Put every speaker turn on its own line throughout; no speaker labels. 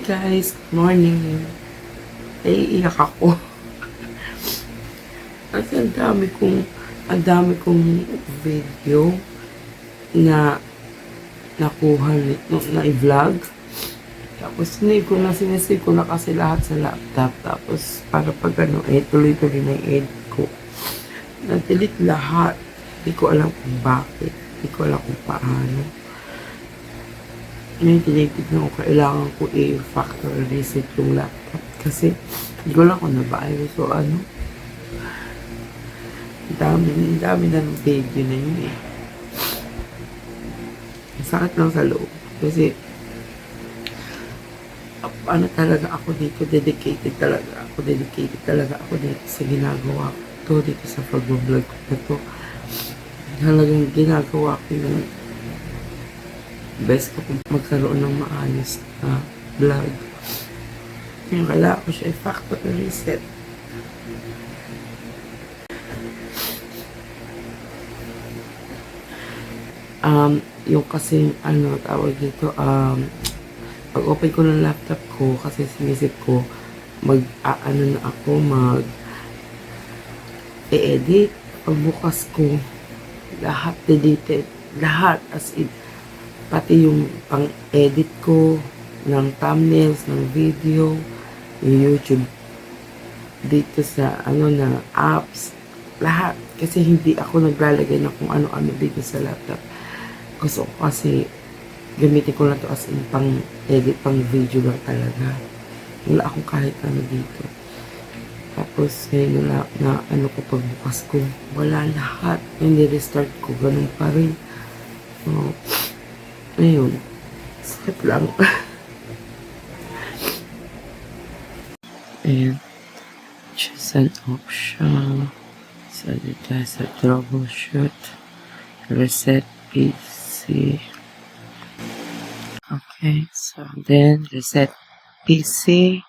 Guys, good morning. Naiiyak ako. Kasi ang dami kong video na nakuha nito, na i-vlog. Tapos sinisave ko na kasi lahat sa laptop. Tapos para pag tuloy-tuloy na yung edit ko. Na-delete lahat. Hindi ko alam kung bakit. Hindi ko alam kung paano. Ngayon, tinitignan ko, kailangan ko i-factory reset yung laptop. Kasi, hindi ko lang kung nabayo. So, ang dami na ng video na yun eh. Sakit lang sa loob. Kasi, talaga ako dito, dedicated talaga ako dito sa ginagawa ko dito sa pag-vlog ko na to. Talagang ginagawa ko yung best ko kung magkaroon ng maayos na vlog. Yung kailangan ko siya i-factory reset. Yung kasi, tawag dito, pag-open ko ng laptop ko, kasi sinisip ko, mag-edit. Pagbukas ko, lahat deleted. Lahat, as in, pati yung pang-edit ko ng thumbnails, ng video, yung YouTube, dito sa, na apps, lahat. Kasi hindi ako naglalagay na kung ano-ano dito sa laptop. Gusto ko kasi, gamitin ko lang to as in pang-edit, pang-video lang talaga. Wala akong kahit ano dito. Tapos, ngayon na ko pagbukas ko, wala lahat. Hindi restart ko, ganun pa rin. So, ayun, skip lang. And choose an option. So it has a troubleshoot, reset PC. Okay, so then reset PC.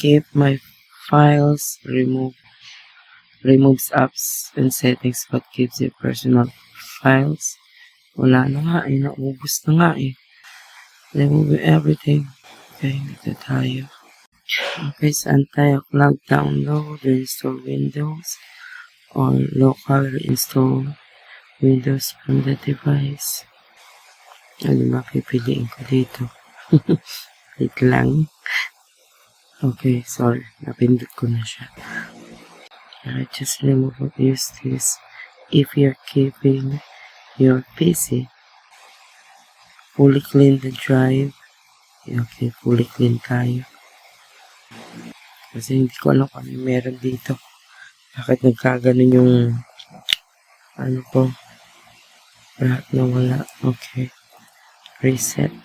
Keep my files, removes apps and settings but keeps your personal files. Wala na nga eh, naubos na nga eh. Remove everything. Okay, dito tayo. Okay, saan tayo? Cloud download, reinstall Windows, or local reinstall Windows from the device. Ano ba pipiliin ko dito? Wait lang. Okay, sorry. Napindot ko na siya. Alright, just remove or use this if you're keeping your PC. Fully clean the drive. Okay, fully clean tayo. Kasi hindi ko alam kung ano meron dito. Bakit nagkaganon yung ko. Lahat na wala. Okay. Reset.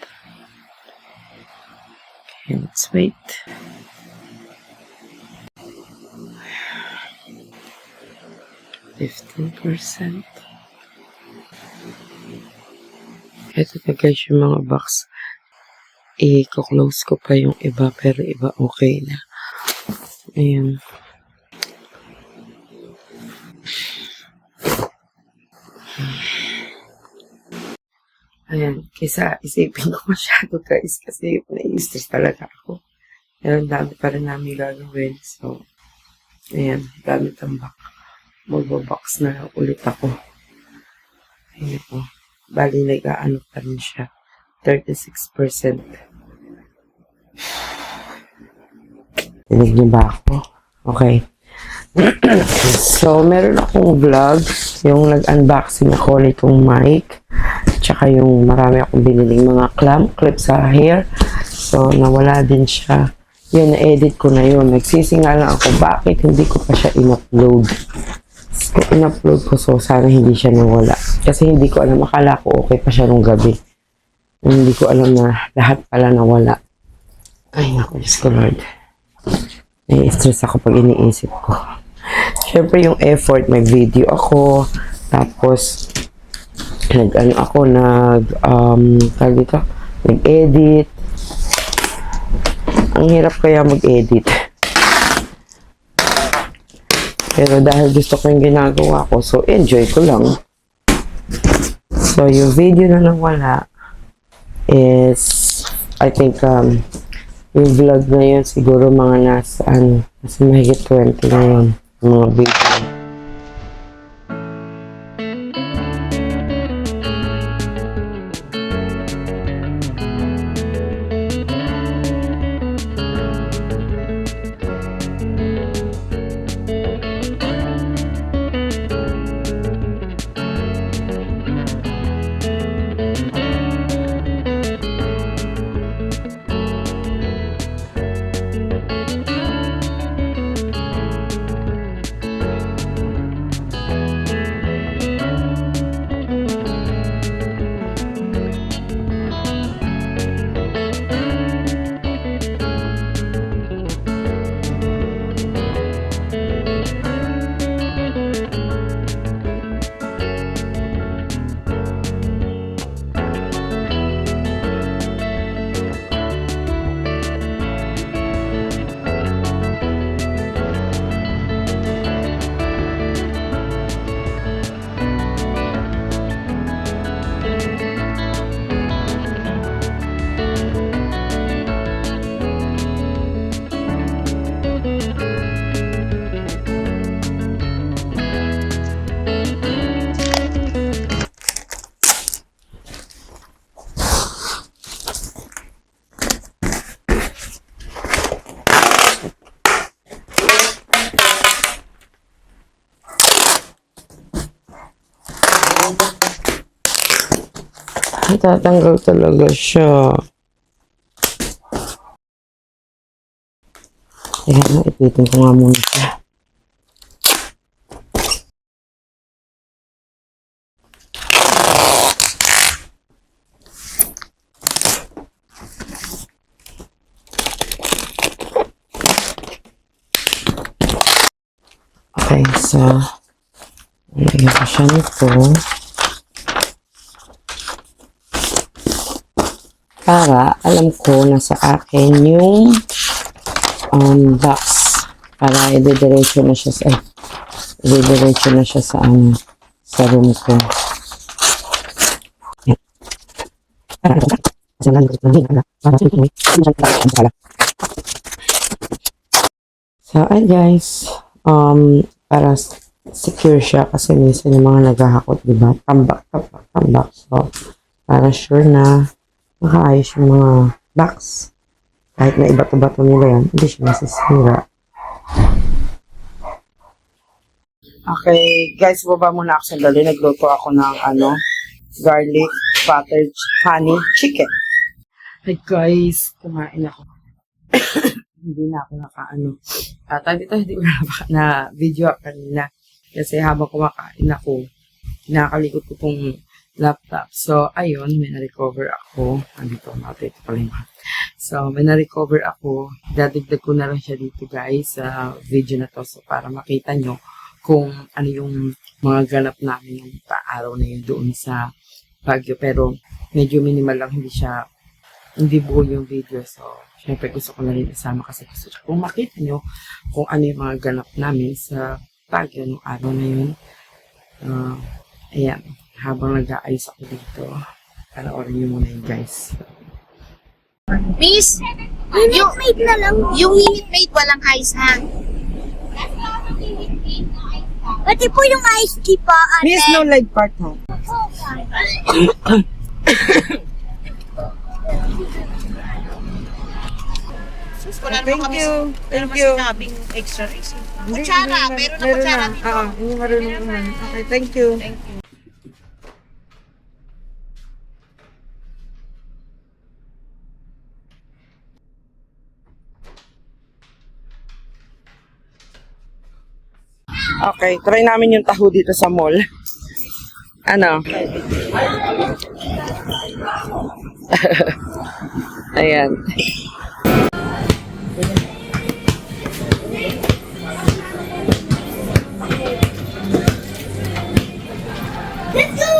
Okay, let's wait. %. Ito na guys yung mga box. I-close ko pa yung iba, pero iba okay na. Ayan. Ayan. Kaysa isipin ko masyado guys, kasi nai-stress talaga ako. Ayan, dami pa rin namin gagawin. So, ayan, dami tambak. Magbabox na ulit ako. Ayan po. Bali, nag-aano pa rin siya. 36%. Dinig niyo ba ako? Okay. So, meron akong vlog. Yung nag-unboxing ako nitong mic. Tsaka yung marami akong biniling mga clamp clips sa hair. So, nawala din siya. Yun, na-edit ko na yun. Nagsisinga lang ako. Bakit hindi ko pa siya in-upload? Kung in-upload ko, so sana hindi siya nawala. Kasi hindi ko alam. Akala ko okay pa siya nung gabi. Hindi ko alam na lahat pala nawala. Ay, naku, Diyos ko Lord. Nai-stress ako pag iniisip ko. Siyempre yung effort, may video ako. Tapos, nag-edit. Ang hirap kaya mag-edit. Pero dahil gusto ko yung ginagawa ko, so enjoy ko lang. So, yung video na nawala is I think, yung vlog na yun, siguro mga nasa mahigit 20 na yun, yung mga video. Tatanggal talaga siya. Ayan, ipitin ko nga muna siya. Okay, so lagyan ko siya nito. Para alam ko na sa akin yung box. Para i-diretso na siya sa sa room ko. So, ay guys, para secure siya kasi minsan yung mga naghahakot, diba? Tambak. So, para sure na makaayos yung mga box. Kahit na ibato-bato nila yan, hindi siya masisira. Okay, guys, baba muna ako sandali. Nagluto ako ng garlic butter honey chicken. Hey guys, kumain ako. Hindi na ako tayo dito, hindi ko na video kanina. Kasi habang kumakain ako, nakakalikot ko pong laptop. So, ayun, may na-recover ako. Andito, natin ito pala yung So, may na-recover ako. Dadagdag ko na lang siya dito guys sa video na to. So, para makita nyo kung ano yung mga ganap namin ng araw na yun doon sa Baguio. Pero, medyo minimal lang, hindi buo yung video. So, syempre gusto ko na rin isama kasi gusto ko kung makita nyo kung ano yung mga ganap namin sa Baguio nung araw na yun. Ayan, habang nag-aayos ako dito, panoorin nyo muna yun guys.
Miss, yung made na lang. Yung minute made walang ice ha. Pati po yung ice tea pa, ate.
Miss, no leg part ha. Thank you. Thank you.
Sinabing extra rice. Kutsara, meron na kutsara dito.
Hindi marunong naman. Okay, thank you.
Thank you.
Okay, try namin yung taho dito sa mall. Ano? Ayan.
Let's go!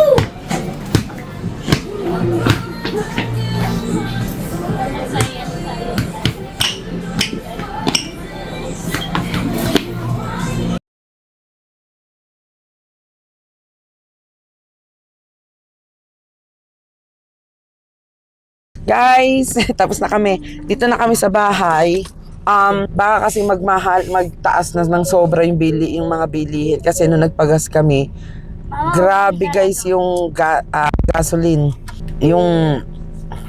Guys, tapos na kami. Dito na kami sa bahay. Baka kasi magtaas na ng sobra yung mga bilihin. Kasi nung nagpagas kami, grabe guys yung gasoline. Yung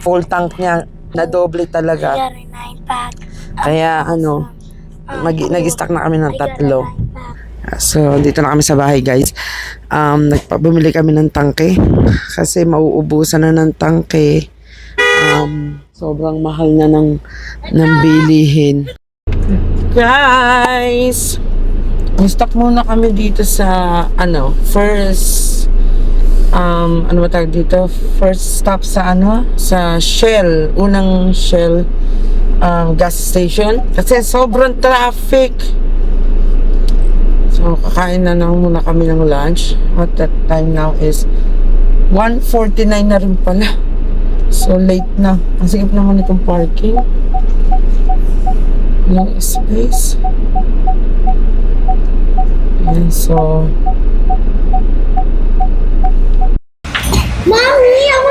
full tank niya, na doble talaga. Kaya nag-stock na kami ng 3. So, dito na kami sa bahay guys. Bumili kami ng tangke kasi mauubusan na ng tangke. Sobrang mahal na ng bilihin. Guys, stop muna kami dito sa first ano ba tawag dito? First stop sa sa Shell, unang Shell gas station kasi sobrang traffic. So, kakain na lang muna kami ng lunch. At that time now is 1:49 na rin pala. So, late na. Ang sigip naman itong parking. Walang space. Ayan, so...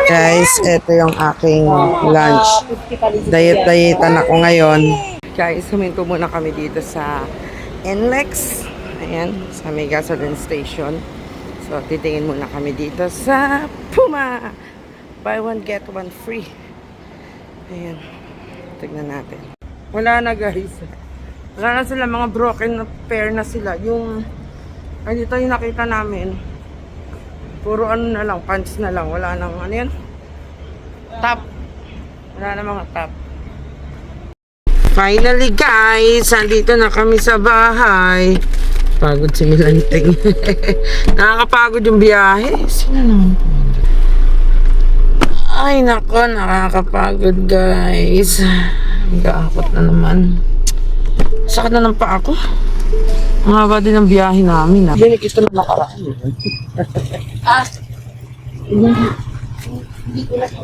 Guys, ito yung aking lunch. Diet-dietan ako ngayon. Guys, huminto muna kami dito sa NLEX. Ayan, sa may gasoline station. So, titingin muna kami dito sa Puma. Buy one, get one free. Ayan, tignan natin. Wala na guys. Wala na sila, mga broken na pair na sila. Dito yung nakita namin. Puro na lang, pants na lang. Wala nang yan? Top. Wala na mga top. Finally guys, andito na kami sa bahay. Pagod si Milanting. Nakakapagod yung biyahe. Sino naman? Ay nako, nakakapagod guys. Nag-aakot na naman. Sakit na ng paa ko. Ang haba din ang biyahe namin. Dinig ito na nakaraan. Hindi ko na ito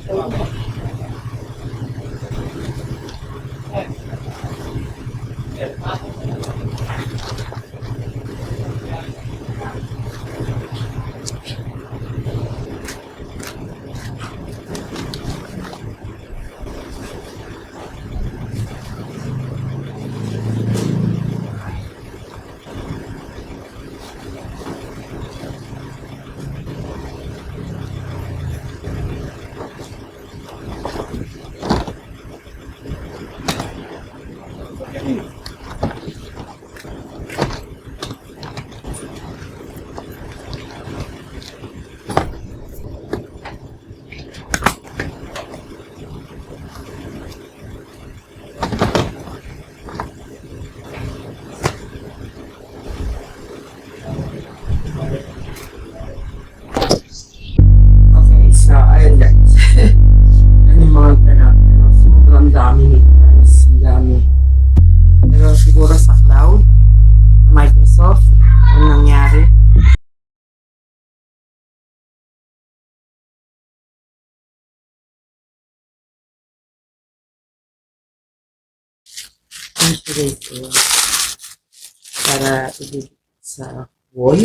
para idikit sa wall.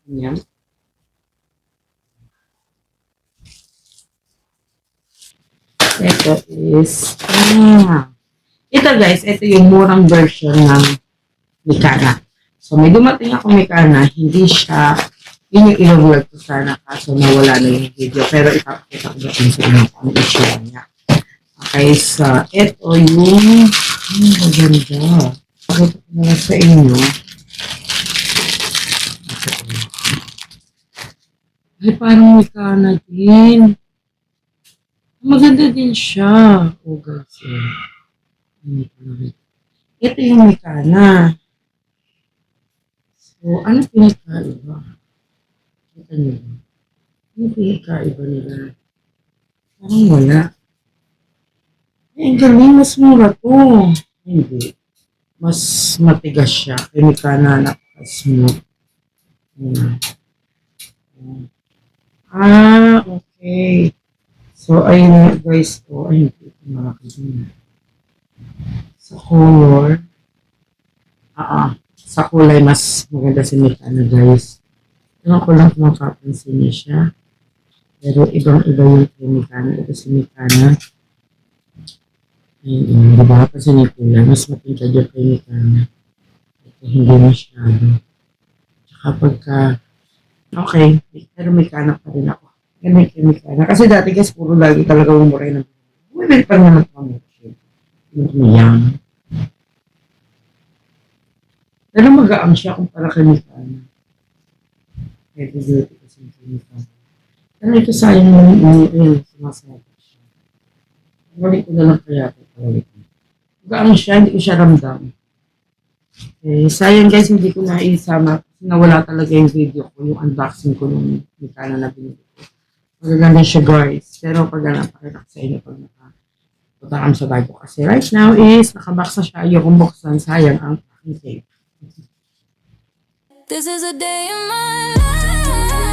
Yan. Ito is ito guys, ito yung murang version ng Mikana. So may dumating ako Mikana, hindi siya yun yung i-vlog ko sana kaso nawala na yung video pero ipapakita ko na sa inyo kung issue niya. Okay, so ito yung maganda. Pakita ko na sa inyo. Ay, parang Mikana din. Maganda din siya. Oh, guys. Ito yung Mikana. So, ano pinagkaiba? Ito nyo. Ano pinagkaiba nila? Parang wala. Ang galing, mas mura to. Hindi. Mas matigas siya. Kaya Mikana napaka-smooth. Okay. So, ayun guys ko. Ayun po ito malaki din. Sa color. Sa kulay, mas maganda si Mikana guys. Ewan ko lang kung makapansin niya siya. Pero ibang-iba yung kay Mikana. Ito si Mikana. Ayun, di ba? Kasi ni Kuya, mas matintad yung kay Mikana. Ito, hindi masyado. Tsaka pagka, okay, pero Mikana pa rin ako. Ganun kay Mikana. Kasi dati guys, puro lagi talaga umuray ng women pa naman kami. Umiyak. Pero magaang siya kumpara kay Mikana. Heavy duty kasi kay Mikana. Pero ito sayang yung sumasabi siya. Balik ko na lang kaya ito. Magaang siya, hindi ko siya ramdam. Eh, sayang guys, hindi ko na isama kasi nawala talaga yung video ko, yung unboxing ko nung Mikana na binili ko. Magaganda siya guys. Pero pag napakita ko sa inyo pag nakapunta kami sa bago. Kasi right now is nakabox na siya. Yung buksan, sayang ang aking tape.
This is a day in my life.